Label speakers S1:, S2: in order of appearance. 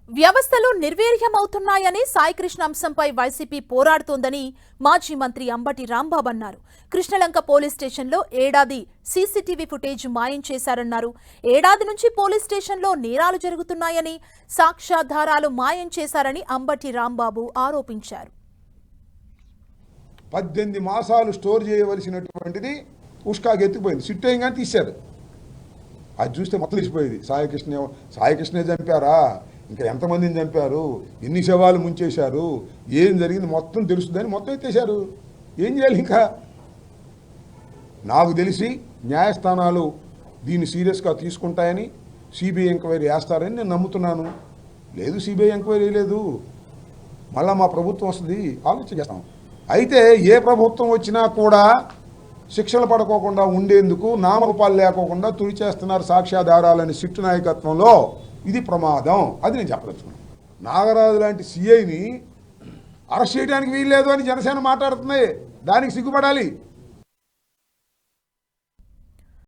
S1: వ్యవస్థలు నిర్వీర్యమవుతున్నాయని సాయికృష్ణ అంశంపై వైసీపీ పోరాడుతోందని మాజీ మంత్రి అంబటి రాంబాబు అన్నారు. కృష్ణలంక పోలీస్ స్టేషన్లో ఏడాది సీసీటీవీ ఫుటేజ్ మాయం చేశారన్నారు. ఏడాది నుంచి పోలీస్ స్టేషన్లో నేరాలు జరుగుతున్నాయని, సాక్ష్యాధారాలు మాయం చేశారని అంబటి రాంబాబు ఆరోపించారు.
S2: 18 మాసాలు స్టోర్ చేయవలసినటువంటిది ఉష్కాకి ఎత్తిపోయింది. సిట్టేయంగానే తీశారు. అది చూస్తే మొత్తం తీసిపోయేది. సాయికృష్ణే చంపారా, ఇంకా ఎంతమందిని చంపారు, ఎన్ని శవాలు ముంచేశారు, ఏం జరిగింది మొత్తం తెలుస్తుందని మొత్తం ఎత్తేశారు. ఏం చేయాలి? ఇంకా నాకు తెలిసి న్యాయస్థానాలు దీన్ని సీరియస్గా తీసుకుంటాయని, సిబిఐ ఎంక్వైరీ వేస్తారని నేను నమ్ముతున్నాను. లేదు, సిబిఐ ఎంక్వైరీ లేదు, మళ్ళా మా ప్రభుత్వం వస్తుంది, ఆలోచన చేస్తాం. అయితే ఏ ప్రభుత్వం వచ్చినా కూడా శిక్షలు పడుకోకుండా ఉండేందుకు నామరూపాలు లేకోకుండా తుడిచేస్తున్నారు సాక్ష్యాధారాలని సిట్టు నాయకత్వంలో. ఇది ప్రమాదం. అది నేను చెప్పదలుచుకున్నాను. నాగరాజు లాంటి సిఐని అరెస్ట్ చేయడానికి వీల్లేదు అని జనసేన మాట్లాడుతుంది. దానికి సిగ్గుపడాలి.